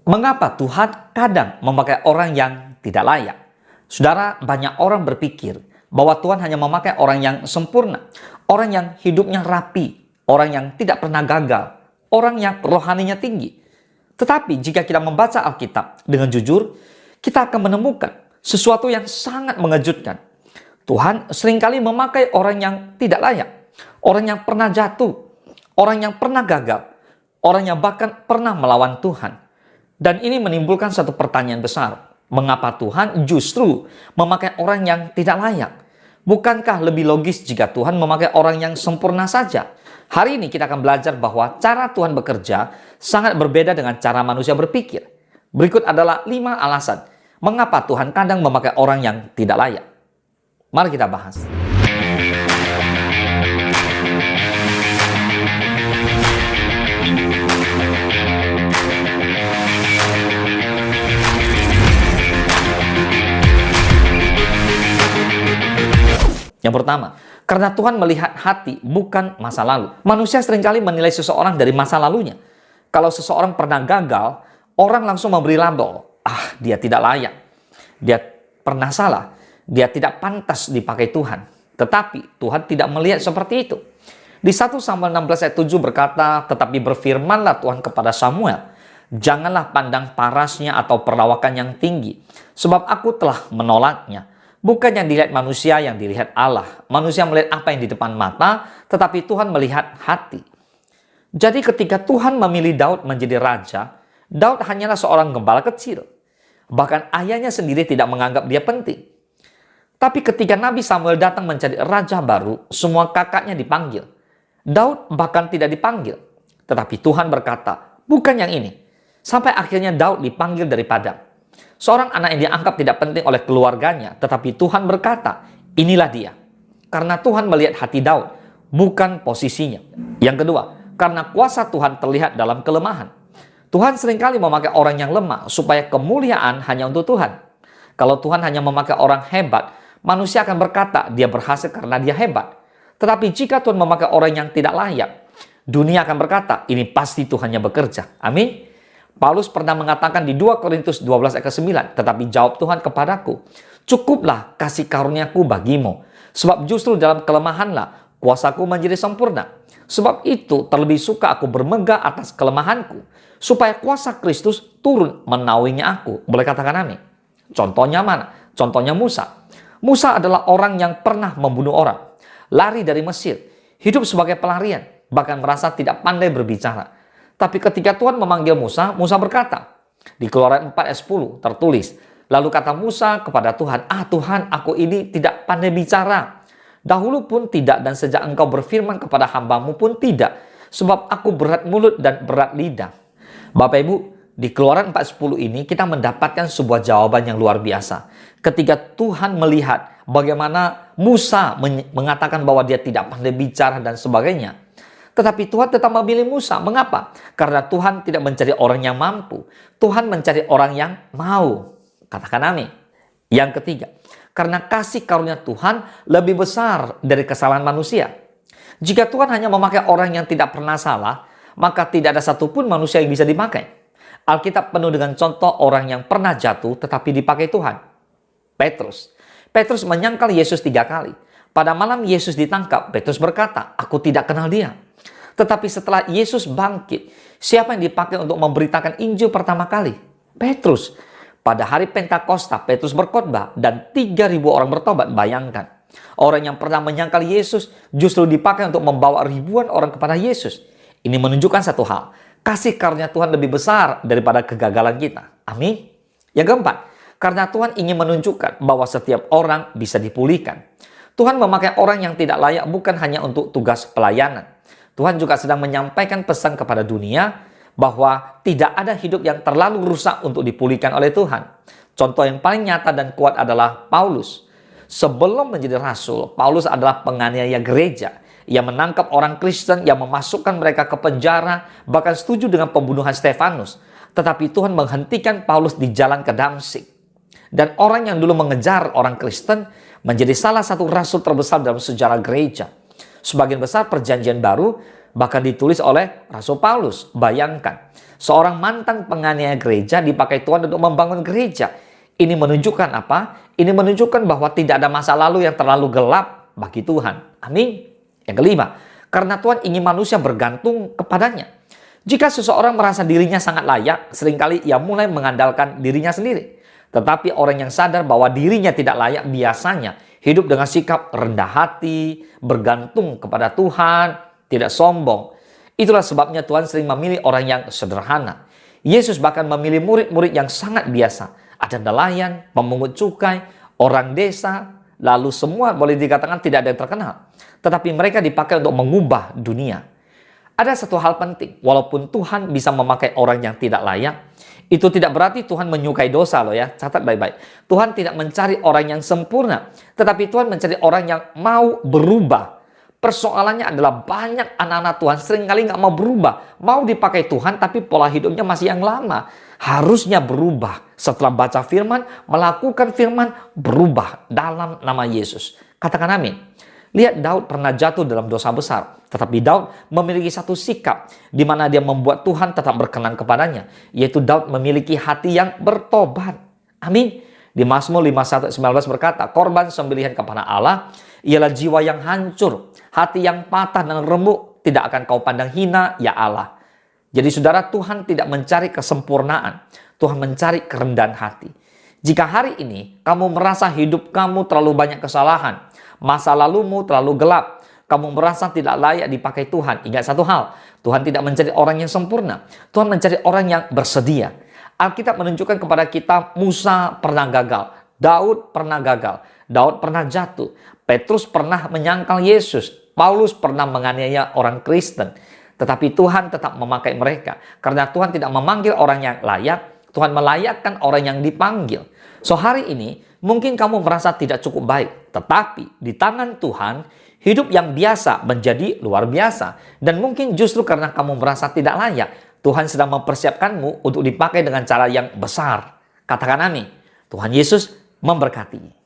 Mengapa Tuhan kadang memakai orang yang tidak layak? Saudara, banyak orang berpikir bahwa Tuhan hanya memakai orang yang sempurna, orang yang hidupnya rapi, orang yang tidak pernah gagal, orang yang rohaninya tinggi. Tetapi jika kita membaca Alkitab dengan jujur, kita akan menemukan sesuatu yang sangat mengejutkan. Tuhan seringkali memakai orang yang tidak layak, orang yang pernah jatuh, orang yang pernah gagal, orang yang bahkan pernah melawan Tuhan. Dan ini menimbulkan satu pertanyaan besar. Mengapa Tuhan justru memakai orang yang tidak layak? Bukankah lebih logis jika Tuhan memakai orang yang sempurna saja? Hari ini kita akan belajar bahwa cara Tuhan bekerja sangat berbeda dengan cara manusia berpikir. Berikut adalah 5 alasan mengapa Tuhan kadang memakai orang yang tidak layak. Mari kita bahas. Yang pertama, karena Tuhan melihat hati, bukan masa lalu. Manusia seringkali menilai seseorang dari masa lalunya. Kalau seseorang pernah gagal, orang langsung memberi label, dia tidak layak, dia pernah salah, dia tidak pantas dipakai Tuhan. Tetapi Tuhan tidak melihat seperti itu. Di 1 Samuel 16 ayat 7 berkata, tetapi berfirmanlah Tuhan kepada Samuel, janganlah pandang parasnya atau perawakan yang tinggi, sebab aku telah menolaknya. Bukan yang dilihat manusia, yang dilihat Allah. Manusia melihat apa yang di depan mata, tetapi Tuhan melihat hati. Jadi ketika Tuhan memilih Daud menjadi raja, Daud hanyalah seorang gembala kecil. Bahkan ayahnya sendiri tidak menganggap dia penting. Tapi ketika Nabi Samuel datang mencari raja baru, semua kakaknya dipanggil. Daud bahkan tidak dipanggil. Tetapi Tuhan berkata, bukan yang ini. Sampai akhirnya Daud dipanggil dari padang. Seorang anak yang dianggap tidak penting oleh keluarganya, tetapi Tuhan berkata, inilah dia. Karena Tuhan melihat hati Daud, bukan posisinya. Yang kedua, karena kuasa Tuhan terlihat dalam kelemahan. Tuhan seringkali memakai orang yang lemah, supaya kemuliaan hanya untuk Tuhan. Kalau Tuhan hanya memakai orang hebat, manusia akan berkata, dia berhasil karena dia hebat. Tetapi jika Tuhan memakai orang yang tidak layak, dunia akan berkata, ini pasti Tuhan yang bekerja. Amin. Paulus pernah mengatakan di 2 Korintus 12 ayat 9, tetapi jawab Tuhan kepadaku, cukuplah kasih karuniaku bagimu, sebab justru dalam kelemahanlah kuasaku menjadi sempurna. Sebab itu terlebih suka aku bermegah atas kelemahanku, supaya kuasa Kristus turun menaungi aku. Boleh katakan amin? Contohnya mana? Contohnya Musa. Musa adalah orang yang pernah membunuh orang, lari dari Mesir, hidup sebagai pelarian, bahkan merasa tidak pandai berbicara. Tapi ketika Tuhan memanggil Musa, Musa berkata, di Keluaran 4 ayat 10 tertulis, lalu kata Musa kepada Tuhan, Tuhan, aku ini tidak pandai bicara. Dahulu pun tidak, dan sejak engkau berfirman kepada hambamu pun tidak, sebab aku berat mulut dan berat lidah. Bapak Ibu, di Keluaran 4:10 ini kita mendapatkan sebuah jawaban yang luar biasa. Ketika Tuhan melihat bagaimana Musa mengatakan bahwa dia tidak pandai bicara dan sebagainya, tetapi Tuhan tetap memilih Musa. Mengapa? Karena Tuhan tidak mencari orang yang mampu. Tuhan mencari orang yang mau. Katakan amin. Yang ketiga, karena kasih karunia Tuhan lebih besar dari kesalahan manusia. Jika Tuhan hanya memakai orang yang tidak pernah salah, maka tidak ada satupun manusia yang bisa dipakai. Alkitab penuh dengan contoh orang yang pernah jatuh tetapi dipakai Tuhan. Petrus. Petrus menyangkal Yesus 3 kali. Pada malam Yesus ditangkap, Petrus berkata, aku tidak kenal dia. Tetapi setelah Yesus bangkit, siapa yang dipakai untuk memberitakan Injil pertama kali? Petrus. Pada hari Pentakosta, Petrus berkhotbah dan 3.000 orang bertobat. Bayangkan, orang yang pernah menyangkal Yesus justru dipakai untuk membawa ribuan orang kepada Yesus. Ini menunjukkan satu hal, kasih karunia Tuhan lebih besar daripada kegagalan kita. Amin. Yang keempat, karena Tuhan ingin menunjukkan bahwa setiap orang bisa dipulihkan. Tuhan memakai orang yang tidak layak bukan hanya untuk tugas pelayanan. Tuhan juga sedang menyampaikan pesan kepada dunia bahwa tidak ada hidup yang terlalu rusak untuk dipulihkan oleh Tuhan. Contoh yang paling nyata dan kuat adalah Paulus. Sebelum menjadi rasul, Paulus adalah penganiaya gereja. Ia menangkap orang Kristen, yang memasukkan mereka ke penjara, bahkan setuju dengan pembunuhan Stefanus. Tetapi Tuhan menghentikan Paulus di jalan ke Damsyik. Dan orang yang dulu mengejar orang Kristen menjadi salah satu rasul terbesar dalam sejarah gereja. Sebagian besar perjanjian baru Bahkan ditulis oleh Rasul Paulus. Bayangkan, seorang mantan penganiaya gereja dipakai Tuhan untuk membangun gereja. Ini menunjukkan apa? Ini menunjukkan bahwa tidak ada masa lalu yang terlalu gelap bagi Tuhan. Amin. Yang kelima, karena Tuhan ingin manusia bergantung kepadanya. Jika seseorang merasa dirinya sangat layak, seringkali ia mulai mengandalkan dirinya sendiri. Tetapi orang yang sadar bahwa dirinya tidak layak biasanya hidup dengan sikap rendah hati, bergantung kepada Tuhan, tidak sombong. Itulah sebabnya Tuhan sering memilih orang yang sederhana. Yesus bahkan memilih murid-murid yang sangat biasa. Ada nelayan, pemungut cukai, orang desa, lalu semua boleh dikatakan tidak ada yang terkenal. Tetapi mereka dipakai untuk mengubah dunia. Ada satu hal penting, walaupun Tuhan bisa memakai orang yang tidak layak, itu tidak berarti Tuhan menyukai dosa loh ya. Catat baik-baik. Tuhan tidak mencari orang yang sempurna, tetapi Tuhan mencari orang yang mau berubah. Persoalannya adalah banyak anak-anak Tuhan seringkali nggak mau berubah. Mau dipakai Tuhan tapi pola hidupnya masih yang lama. Harusnya berubah. Setelah baca firman, melakukan firman, berubah dalam nama Yesus. Katakan amin. Lihat, Daud pernah jatuh dalam dosa besar. Tetapi Daud memiliki satu sikap di mana dia membuat Tuhan tetap berkenan kepadanya. Yaitu Daud memiliki hati yang bertobat. Amin. Di Mazmur 51:19 berkata, korban sembelihan kepada Allah ialah jiwa yang hancur, hati yang patah dan remuk, tidak akan kau pandang hina, ya Allah. Jadi saudara, Tuhan tidak mencari kesempurnaan, Tuhan mencari kerendahan hati. Jika hari ini kamu merasa hidup kamu terlalu banyak kesalahan, masa lalumu terlalu gelap, kamu merasa tidak layak dipakai Tuhan, ingat satu hal, Tuhan tidak mencari orang yang sempurna, Tuhan mencari orang yang bersedia. Alkitab menunjukkan kepada kita Musa pernah gagal, Daud pernah gagal, Daud pernah jatuh, Petrus pernah menyangkal Yesus, Paulus pernah menganiaya orang Kristen. Tetapi Tuhan tetap memakai mereka. Karena Tuhan tidak memanggil orang yang layak, Tuhan melayakkan orang yang dipanggil. So hari ini mungkin kamu merasa tidak cukup baik. Tetapi di tangan Tuhan, hidup yang biasa menjadi luar biasa. Dan mungkin justru karena kamu merasa tidak layak, Tuhan sedang mempersiapkanmu untuk dipakai dengan cara yang besar. Katakan amin. Tuhan Yesus memberkati.